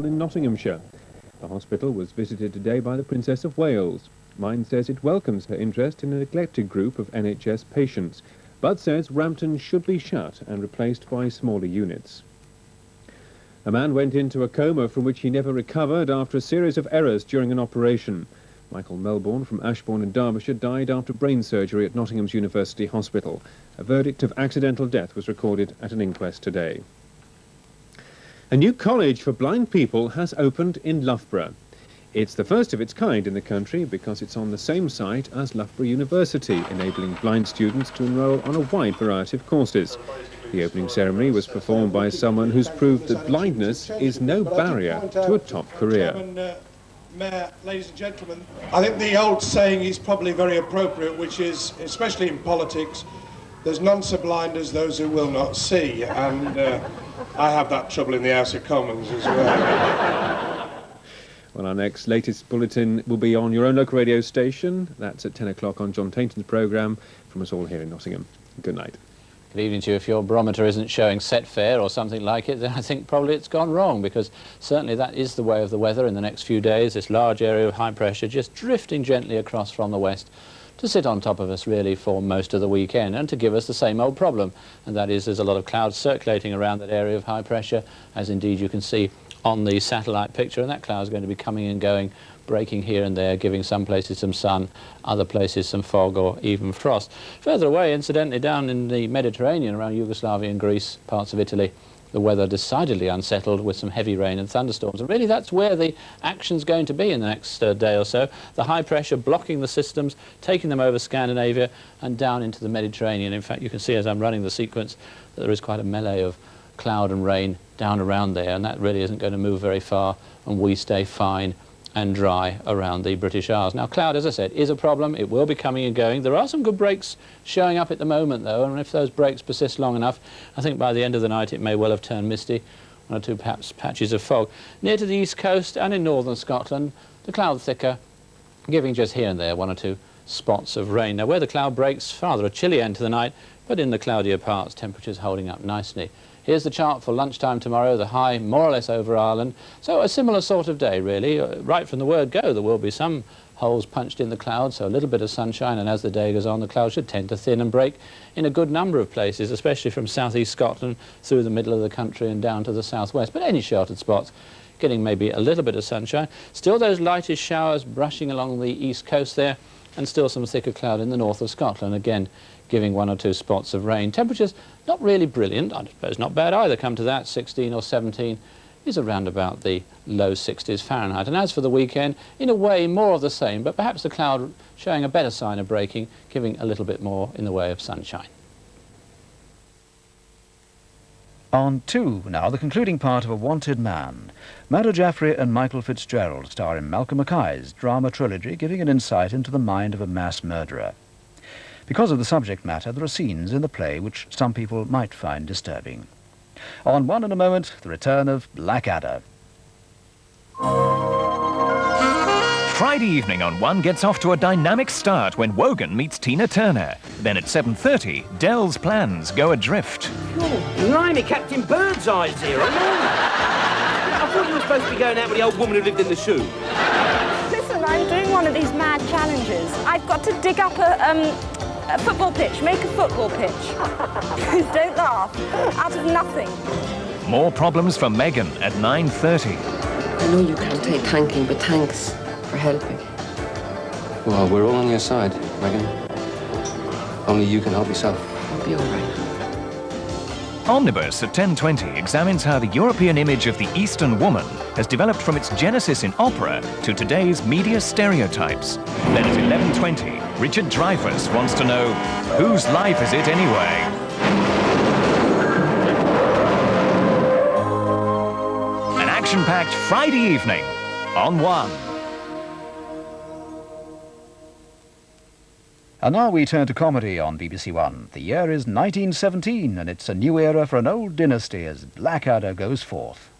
in Nottinghamshire. The hospital was visited today by the Princess of Wales. Mind says it welcomes her interest in a neglected group of NHS patients, but says Rampton should be shut and replaced by smaller units. A man went into a coma from which he never recovered after a series of errors during an operation. Michael Melbourne from Ashbourne in Derbyshire died after brain surgery at Nottingham's University Hospital. A verdict of accidental death was recorded at an inquest today. A new college for blind people has opened in Loughborough. It's the first of its kind in the country because it's on the same site as Loughborough University, enabling blind students to enrol on a wide variety of courses. The opening ceremony was performed by someone who's proved that blindness is no barrier to a top career. Mayor, ladies and gentlemen, I think the old saying is probably very appropriate, which is, especially in politics, there's none so blind as those who will not see, and I have that trouble in the House of Commons as well. Well, our latest bulletin will be on your own local radio station. That's at 10 o'clock on John Tainton's programme. From us all here in Nottingham. Good night. Good evening to you. If your barometer isn't showing set fair or something like it, then I think probably it's gone wrong, because certainly that is the way of the weather in the next few days. This large area of high pressure just drifting gently across from the west to sit on top of us really for most of the weekend and to give us the same old problem, and that is there's a lot of clouds circulating around that area of high pressure, as indeed you can see on the satellite picture, and that cloud is going to be coming and going, breaking here and there, giving some places some sun, other places some fog or even frost. Further away, incidentally, down in the Mediterranean around Yugoslavia and Greece, parts of Italy, the weather decidedly unsettled with some heavy rain and thunderstorms. And really that's where the action's going to be in the next day or so. The high pressure blocking the systems, taking them over Scandinavia and down into the Mediterranean. In fact, you can see as I'm running the sequence that there is quite a melee of cloud and rain down around there, and that really isn't going to move very far, and we stay fine and dry around the British Isles. Now, cloud, as I said, is a problem. It will be coming and going. There are some good breaks showing up at the moment, though, and if those breaks persist long enough, I think by the end of the night it may well have turned misty. One or two perhaps patches of fog. Near to the east coast and in northern Scotland, the cloud thicker, giving just here and there one or two spots of rain. Now, where the cloud breaks, rather a chilly end to the night, but in the cloudier parts, temperatures holding up nicely. Here's the chart for lunchtime tomorrow, the high more or less over Ireland. So a similar sort of day, really. Right from the word go, there will be some holes punched in the clouds, so a little bit of sunshine, and as the day goes on, the clouds should tend to thin and break in a good number of places, especially from southeast Scotland through the middle of the country and down to the southwest. But any sheltered spots, getting maybe a little bit of sunshine. Still those lightest showers brushing along the east coast there, and still some thicker cloud in the north of Scotland, again giving one or two spots of rain. Temperatures not really brilliant, I suppose not bad either, come to that. 16 or 17 is around about the low 60s Fahrenheit. And as for the weekend, in a way more of the same, but perhaps the cloud showing a better sign of breaking, giving a little bit more in the way of sunshine. On 2 now, the concluding part of A Wanted Man. Madder Jaffrey and Michael Fitzgerald star in Malcolm Mackay's drama trilogy, giving an insight into the mind of a mass murderer. Because of the subject matter, there are scenes in the play which some people might find disturbing. On 1 in a moment, the return of Blackadder. Friday evening on 1 gets off to a dynamic start when Wogan meets Tina Turner. Then at 7:30, Dell's plans go adrift. Oh, blimey, Captain Birdseye's here, aren't you? I thought you were supposed to be going out with the old woman who lived in the shoe. Listen, I'm doing one of these mad challenges. I've got to dig up a football pitch, make a football pitch. Don't laugh. Out of nothing. More problems for Megan at 9:30. I know you can't take thanking, but thanks for helping. Well, we're all on your side, Megan. Only you can help yourself. I'll be all right. Omnibus at 10:20 examines how the European image of the Eastern woman has developed from its genesis in opera to today's media stereotypes. Then at 11:20, Richard Dreyfuss wants to know, whose life is it anyway? An action-packed Friday evening on 1. And now we turn to comedy on BBC1. The year is 1917, and it's a new era for an old dynasty as Blackadder goes forth.